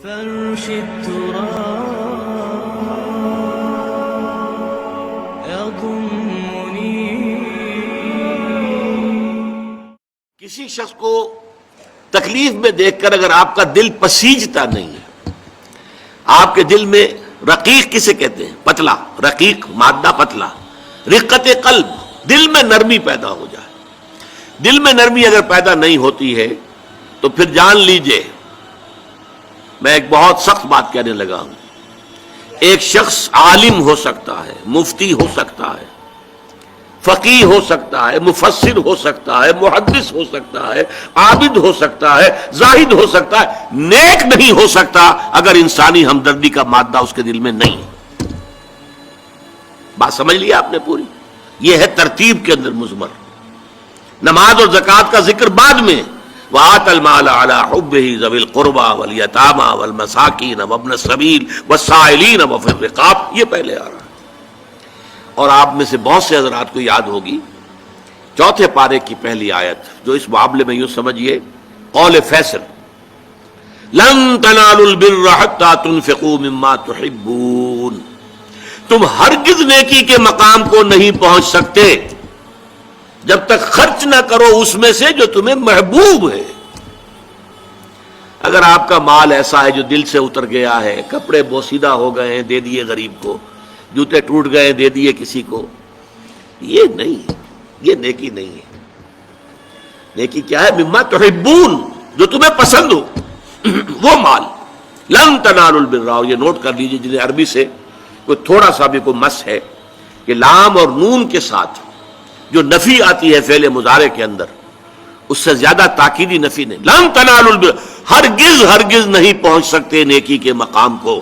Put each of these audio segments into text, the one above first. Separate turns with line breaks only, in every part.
فرش التراب يضمني.
کسی شخص کو تکلیف میں دیکھ کر اگر آپ کا دل پسیجتا نہیں ہے، آپ کے دل میں رقیق کسے کہتے ہیں؟ پتلا، رقیق مادہ پتلا، رقت قلب، دل میں نرمی پیدا ہو جائے. دل میں نرمی اگر پیدا نہیں ہوتی ہے تو پھر جان لیجئے، میں ایک بہت سخت بات کہنے لگا ہوں، ایک شخص عالم ہو سکتا ہے، مفتی ہو سکتا ہے، فقیہ ہو سکتا ہے، مفسر ہو سکتا ہے، محدث ہو سکتا ہے، عابد ہو سکتا ہے، زاہد ہو سکتا ہے، نیک نہیں ہو سکتا اگر انسانی ہمدردی کا مادہ اس کے دل میں نہیں ہے. بات سمجھ لی آپ نے پوری؟ یہ ہے ترتیب کے اندر مضمر. نماز اور زکوٰۃ کا ذکر بعد میں، وَآتَ الْمَالَ عَلَىٰ حُبِّهِ ذَوِي الْقُرْبَىٰ وَالْيَتَامَىٰ وَالْمَسَاكِينَ وَابْنَ السَّبِيلِ وَالسَّائِلِينَ وَفِي الرِّقَابِ، یہ پہلے آ رہا ہے. اور آپ میں سے بہت سے حضرات کو یاد ہوگی چوتھے پارے کی پہلی آیت، جو اس معاملے میں یوں سمجھیے قول فیصل، لَن تَنَالُوا الْبِرَّ حَتَّىٰ تُنْفِقُوا مِمَّا تُحِبُّونَ، تم ہرگز نیکی کے مقام کو نہیں پہنچ سکتے جب تک خرچ نہ کرو اس میں سے جو تمہیں محبوب ہے. اگر آپ کا مال ایسا ہے جو دل سے اتر گیا ہے، کپڑے بوسیدہ ہو گئے ہیں دے دیے غریب کو، جوتے ٹوٹ گئے دے دیے کسی کو، یہ نہیں، یہ نیکی نہیں ہے. نیکی کیا ہے؟ مما تحبون، جو تمہیں پسند ہو وہ مال. لن تنالوا البر، یہ نوٹ کر لیجیے جنہیں عربی سے کوئی تھوڑا سا بھی کوئی مس ہے کہ لام اور نون کے ساتھ جو نفی آتی ہے فعل مضارع کے اندر، اس سے زیادہ تاکیدی نفی نہیں. لن تنالوا البر، ہرگز نہیں پہنچ سکتے نیکی کے مقام کو،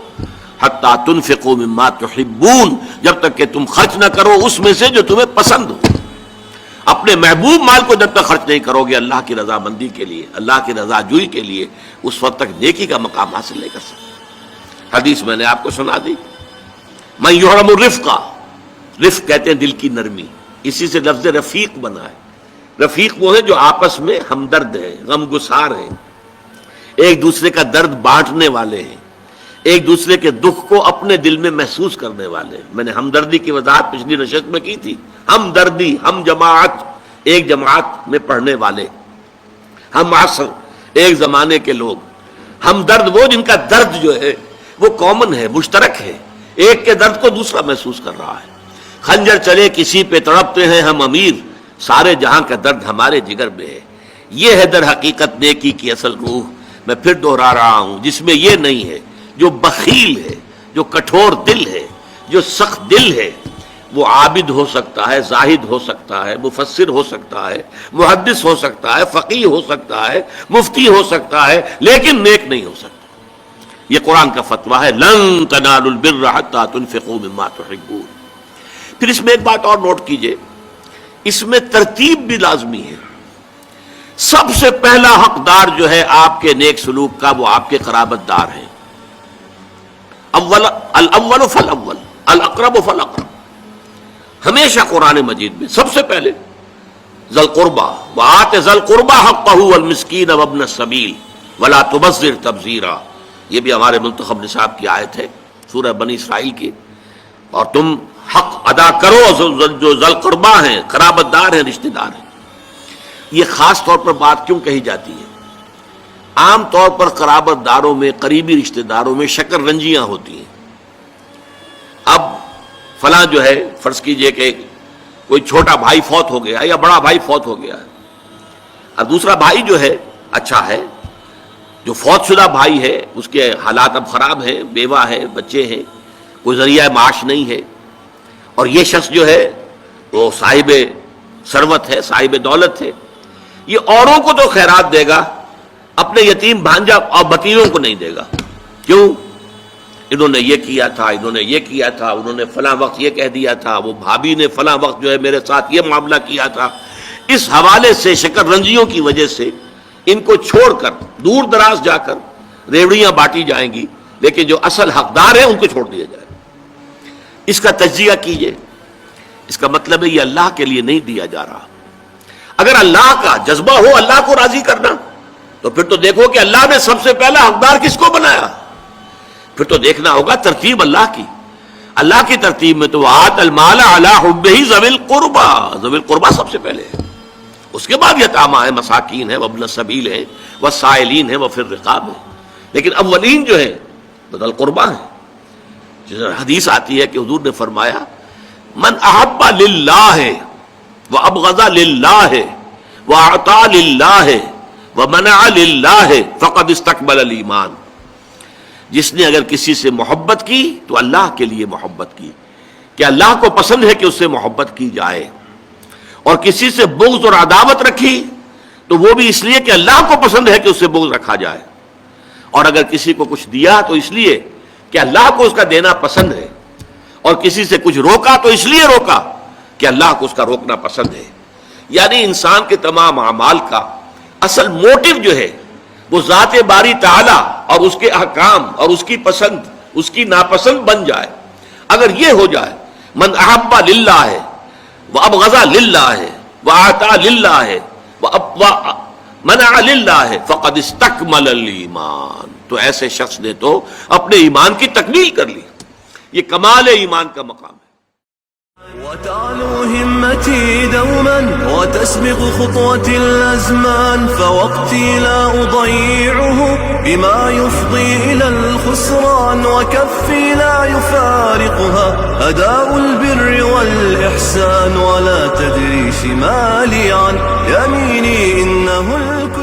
حتیٰ تنفقوا مما تحبون، جب تک کہ تم خرچ نہ کرو اس میں سے جو تمہیں پسند ہو. اپنے محبوب مال کو جب تک خرچ نہیں کرو گے اللہ کی رضامندی کے لیے، اللہ کی رضا جوئی کے لیے، اس وقت تک نیکی کا مقام حاصل نہیں کر سکتے. حدیث میں نے آپ کو سنا دی، من یحرم الرفق، رفق کہتے ہیں دل کی نرمی، اسی سے لفظ رفیق بنا ہے. رفیق وہ ہیں جو آپس میں ہمدرد ہیں، غم گسار ہیں، ایک دوسرے کا درد بانٹنے والے ہیں، ایک دوسرے کے دکھ کو اپنے دل میں محسوس کرنے والے ہیں. میں نے ہمدردی کی وضاحت پچھلی نشست میں کی تھی. ہمدردی، ہم جماعت، ایک جماعت میں پڑھنے والے، ہم عصر، ایک زمانے کے لوگ. ہمدرد وہ جن کا درد جو ہے وہ کامن ہے، مشترک ہے، ایک کے درد کو دوسرا محسوس کر رہا ہے. خنجر چلے کسی پہ تڑپتے ہیں ہم امیر، سارے جہاں کا درد ہمارے جگر میں ہے. یہ ہے در حقیقت نیکی کی اصل روح. میں پھر دوہرا رہا ہوں، جس میں یہ نہیں ہے. جو بخیل ہے، جو کٹھور دل ہے، جو سخت دل ہے، وہ عابد ہو سکتا ہے، زاہد ہو سکتا ہے، مفسر ہو سکتا ہے، محدث ہو سکتا ہے، فقیہ ہو سکتا ہے، مفتی ہو سکتا ہے، لیکن نیک نہیں ہو سکتا. یہ قرآن کا فتویٰ ہے، لن تنالوا البر حتیٰ تنفقوا مما تحبون. پھر اس میں ایک بات اور نوٹ کیجئے، اس میں ترتیب بھی لازمی ہے. سب سے پہلا حقدار جو ہے آپ کے نیک سلوک کا وہ آپ کے قرابت دار ہیں. الاول فالاول، الاقرب فالاقرب. ہمیشہ قرآن مجید میں سب سے پہلے ذی القربى، وآت ذی القربى حقہ والمسکین وابن السبیل ولا تبذر تبذیرا. یہ بھی ہمارے منتخب نصاب کی آیت ہے سورہ بنی اسرائیل کی. اور تم حق ادا کرو جو ذی القربى ہیں، قرابت دار ہیں، رشتہ دار ہیں. یہ خاص طور پر بات کیوں کہی جاتی ہے؟ عام طور پر قرابت داروں میں، قریبی رشتہ داروں میں شکر رنجیاں ہوتی ہیں. اب فلاں جو ہے، فرض کیجئے کہ کوئی چھوٹا بھائی فوت ہو گیا یا بڑا بھائی فوت ہو گیا، اور دوسرا بھائی جو ہے اچھا ہے، جو فوت شدہ بھائی ہے اس کے حالات اب خراب ہیں، بیوہ ہے، بچے ہیں، کوئی ذریعہ معاش نہیں ہے، اور یہ شخص جو ہے وہ صاحب ثروت ہے، صاحب دولت ہے. یہ اوروں کو تو خیرات دے گا، اپنے یتیم بھانجا اور بتیروں کو نہیں دے گا. کیوں؟ انہوں نے یہ کیا تھا، انہوں نے یہ کیا تھا، انہوں نے فلاں وقت یہ کہہ دیا تھا، وہ بھابھی نے فلاں وقت جو ہے میرے ساتھ یہ معاملہ کیا تھا. اس حوالے سے شکر رنجیوں کی وجہ سے ان کو چھوڑ کر دور دراز جا کر ریوڑیاں بانٹی جائیں گی، لیکن جو اصل حقدار ہیں ان کو چھوڑ دیا جائے. اس کا تجزیہ کیجئے. اس کا مطلب ہے یہ اللہ کے لیے نہیں دیا جا رہا. اگر اللہ کا جذبہ ہو اللہ کو راضی کرنا، تو پھر تو دیکھو کہ اللہ نے سب سے پہلا حقدار کس کو بنایا؟ پھر تو دیکھنا ہوگا ترتیب اللہ کی. اللہ کی ترتیب میں تو آت المال علی حبہ ذوی القربى، ذوی القربى سب سے پہلے ہے، اس کے بعد یتامى ہیں، مساکین ہیں، وابن السبیل ہیں، والسائلین ہیں، وفی الرقاب ہیں، لیکن اولین جو ہیں ذوی القربى ہیں. حدیث آتی ہے کہ حضور نے فرمایا من احب للہ وابغض للہ واعطى للہ ومنع للہ فقد استقبل الایمان. جس نے اگر کسی سے محبت کی تو اللہ کے لیے محبت کی، کہ اللہ کو پسند ہے کہ اس سے محبت کی جائے، اور کسی سے بغض اور عداوت رکھی تو وہ بھی اس لیے کہ اللہ کو پسند ہے کہ اس سے بغض رکھا جائے، اور اگر کسی کو کچھ دیا تو اس لیے کہ اللہ کو اس کا دینا پسند ہے، اور کسی سے کچھ روکا تو اس لیے روکا کہ اللہ کو اس کا روکنا پسند ہے. یعنی انسان کے تمام اعمال کا اصل موٹو جو ہے وہ ذات باری تعالی اور اس کے احکام اور اس کی پسند اس کی ناپسند بن جائے. اگر یہ ہو جائے من احب للہ ہے وابغض للہ ہے واعطى للہ ہے ومنع للہ ہے فقد استکمل الایمان، تو ایسے شخص نے تو اپنے ایمان کی تکمیل کر لی. یہ کمال ایمان کا مقام ہے.
وتعلو همتي دوما وتسبق خطوتي الأزمان، فوقتي لا أضيعه بما يفضي إلى الخسران، وكفي لا يفارقها أداء البر والإحسان، ولا تدري شمالي عن يميني إنه الكل